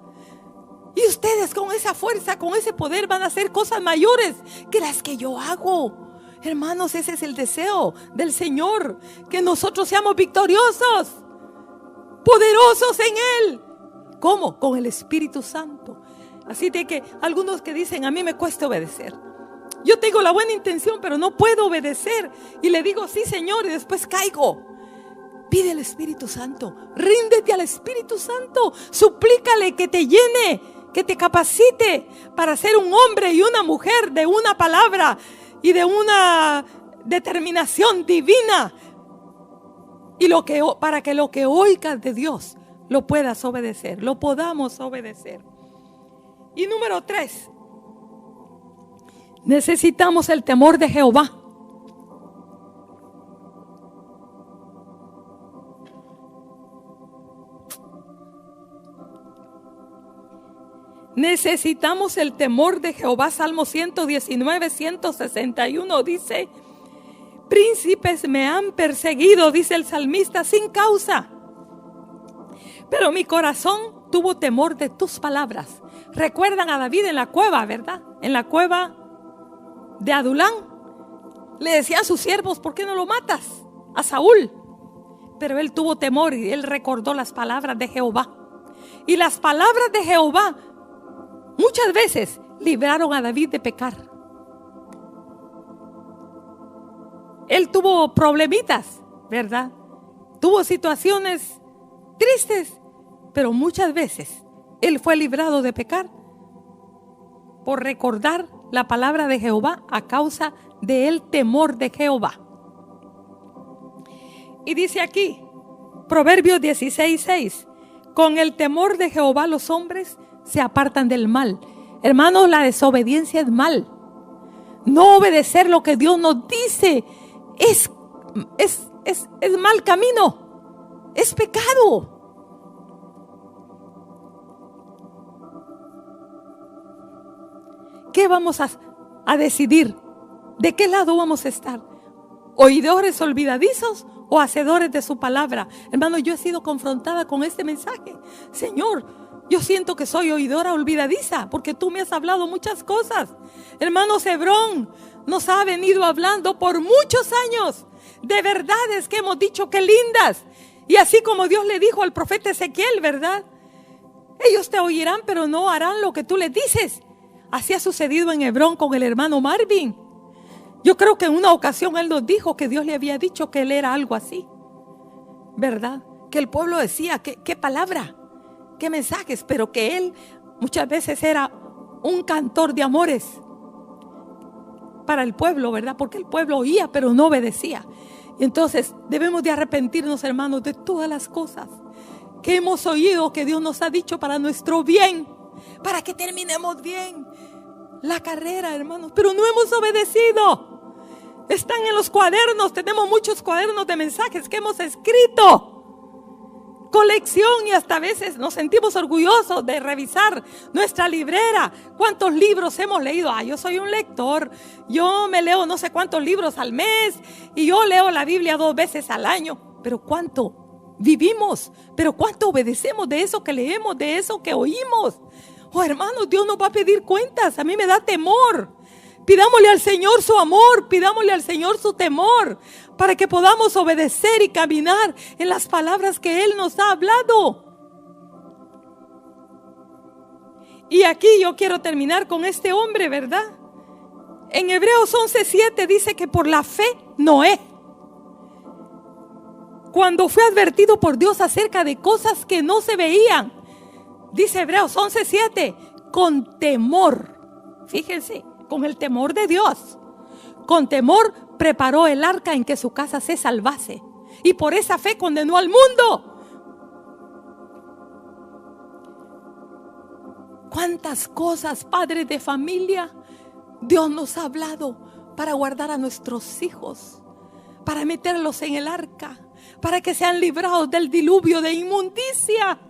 Y ustedes con esa fuerza, con ese poder van a hacer cosas mayores que las que yo hago. Hermanos, ese es el deseo del Señor. Que nosotros seamos victoriosos, poderosos en Él. ¿Cómo? Con el Espíritu Santo. Así de que algunos que dicen, a mí me cuesta obedecer. Yo tengo la buena intención, pero no puedo obedecer. Y le digo, sí Señor, y después caigo. Pide al Espíritu Santo. Ríndete al Espíritu Santo. Suplícale que te llene, que te capacite para ser un hombre y una mujer de una palabra y de una determinación divina. Y para que lo que oigas de Dios lo puedas obedecer, lo podamos obedecer. Y número 3, necesitamos el temor de Jehová. Necesitamos el temor de Jehová. Salmo 119, 161 dice: príncipes me han perseguido, dice el salmista, sin causa, pero mi corazón tuvo temor de tus palabras. Recuerdan a David en la cueva, ¿verdad? En la cueva de Adulán. Le decía a sus siervos, ¿por qué no lo matas? A Saúl. Pero él tuvo temor y él recordó las palabras de Jehová. Y las palabras de Jehová muchas veces libraron a David de pecar. Él tuvo problemitas, ¿verdad? Tuvo situaciones tristes, pero muchas veces él fue librado de pecar por recordar la palabra de Jehová a causa del temor de Jehová. Y dice aquí, Proverbios 16:6, con el temor de Jehová los hombres se apartan del mal. Hermanos, la desobediencia es mal. No obedecer lo que Dios nos dice es mal camino, es pecado. ¿Qué vamos a decidir? ¿De qué lado vamos a estar? ¿Oidores olvidadizos o hacedores de su palabra? Hermano, yo he sido confrontada con este mensaje. Señor, yo siento que soy oidora olvidadiza porque tú me has hablado muchas cosas. Hermano, Hebrón nos ha venido hablando por muchos años de verdades que hemos dicho que lindas. Y así como Dios le dijo al profeta Ezequiel, ¿verdad? Ellos te oirán, pero no harán lo que tú les dices. Así ha sucedido en Hebrón con el hermano Marvin. Yo creo que en una ocasión él nos dijo que Dios le había dicho que él era algo así, ¿verdad? Que el pueblo decía, ¿qué palabra? ¿Qué mensajes? Pero que él muchas veces era un cantor de amores para el pueblo, ¿verdad? Porque el pueblo oía pero no obedecía. Y entonces debemos de arrepentirnos, hermanos, de todas las cosas que hemos oído que Dios nos ha dicho para nuestro bien, para que terminemos bien la carrera, hermanos, pero no hemos obedecido. Están en los cuadernos, tenemos muchos cuadernos de mensajes que hemos escrito, colección, y hasta a veces nos sentimos orgullosos de revisar nuestra librera. ¿Cuántos libros hemos leído? Yo soy un lector, yo me leo no sé cuántos libros al mes y yo leo la Biblia 2 veces al año. Pero ¿cuánto vivimos? ¿Pero cuánto obedecemos de eso que leemos, de eso que oímos? Oh, hermanos, Dios nos va a pedir cuentas. A mí me da temor. Pidámosle al Señor su amor, pidámosle al Señor su temor, para que podamos obedecer y caminar en las palabras que Él nos ha hablado. Y aquí yo quiero terminar con este hombre, ¿verdad? En Hebreos 11:7 dice que por la fe Noé, cuando fue advertido por Dios acerca de cosas que no se veían, dice Hebreos 11:7, con temor, fíjense, con el temor de Dios, con temor preparó el arca en que su casa se salvase, y por esa fe condenó al mundo. ¿Cuántas cosas, padres de familia, Dios nos ha hablado para guardar a nuestros hijos, para meterlos en el arca, para que sean librados del diluvio de inmundicia?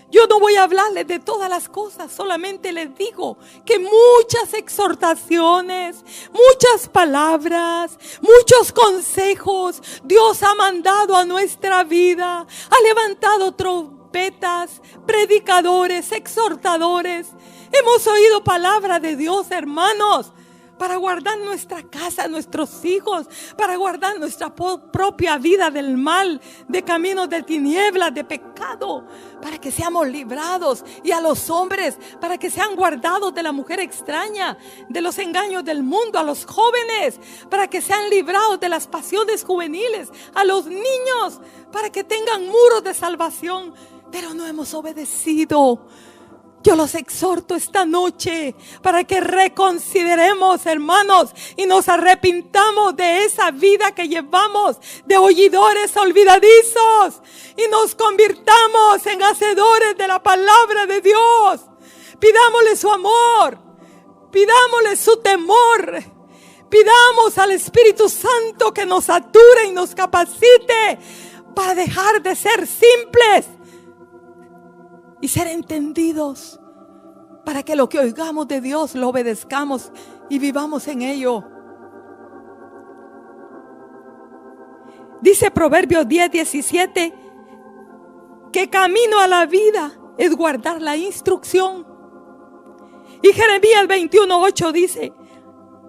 Yo no voy a hablarles de todas las cosas, solamente les digo que muchas exhortaciones, muchas palabras, muchos consejos Dios ha mandado a nuestra vida. Ha levantado trompetas, predicadores, exhortadores. Hemos oído palabra de Dios, hermanos, para guardar nuestra casa, nuestros hijos, para guardar nuestra propia vida del mal, de caminos de tinieblas, de pecado, para que seamos librados, y a los hombres para que sean guardados de la mujer extraña, de los engaños del mundo, a los jóvenes para que sean librados de las pasiones juveniles, a los niños para que tengan muros de salvación. Pero no hemos obedecido. Yo los exhorto esta noche para que reconsideremos, hermanos, y nos arrepintamos de esa vida que llevamos de oidores olvidadizos y nos convirtamos en hacedores de la palabra de Dios. Pidámosle su amor, pidámosle su temor, pidamos al Espíritu Santo que nos ature y nos capacite para dejar de ser simples y ser entendidos, para que lo que oigamos de Dios lo obedezcamos y vivamos en ello. Dice Proverbios 10:17 que camino a la vida es guardar la instrucción. Y Jeremías 21:8 dice: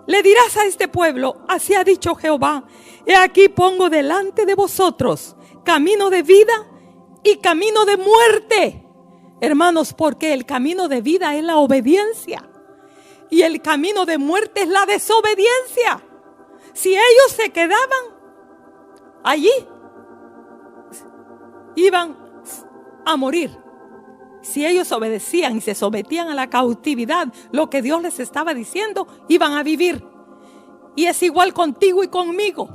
le dirás a este pueblo, así ha dicho Jehová, he aquí pongo delante de vosotros camino de vida y camino de muerte. Hermanos, porque el camino de vida es la obediencia y el camino de muerte es la desobediencia. Si ellos se quedaban allí, iban a morir. Si ellos obedecían y se sometían a la cautividad, lo que Dios les estaba diciendo, iban a vivir. Y es igual contigo y conmigo.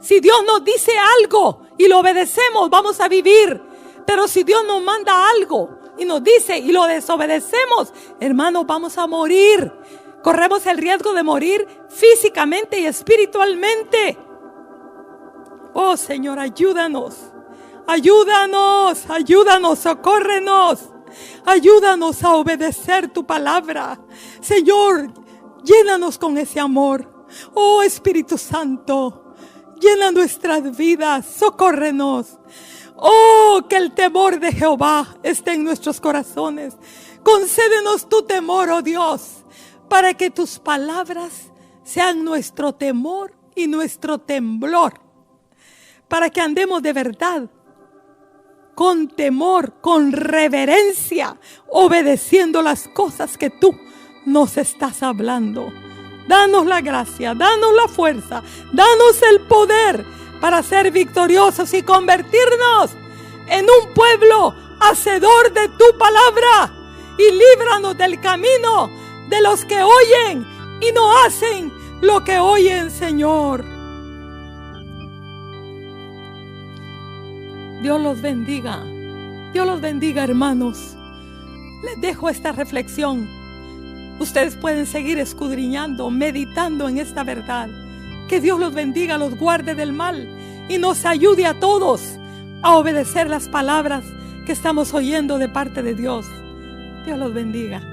Si Dios nos dice algo y lo obedecemos, vamos a vivir. Pero si Dios nos manda algo y nos dice y lo desobedecemos, hermanos, vamos a morir. corremos el riesgo de morir físicamente y espiritualmente. Oh Señor, ayúdanos, ayúdanos, ayúdanos, socórrenos, ayúdanos a obedecer tu palabra. Señor, llénanos con ese amor. Oh Espíritu Santo, llena nuestras vidas, socórrenos. Oh, que el temor de Jehová esté en nuestros corazones. Concédenos tu temor, oh Dios, para que tus palabras sean nuestro temor y nuestro temblor. Para que andemos de verdad, con temor, con reverencia, obedeciendo las cosas que tú nos estás hablando. Danos la gracia, danos la fuerza, danos el poder para ser victoriosos y convertirnos en un pueblo hacedor de tu palabra. Y líbranos del camino de los que oyen y no hacen lo que oyen, Señor. Dios los bendiga. Dios los bendiga, hermanos. Les dejo esta reflexión. Ustedes pueden seguir escudriñando, meditando en esta verdad. Que Dios los bendiga, los guarde del mal y nos ayude a todos a obedecer las palabras que estamos oyendo de parte de Dios. Dios los bendiga.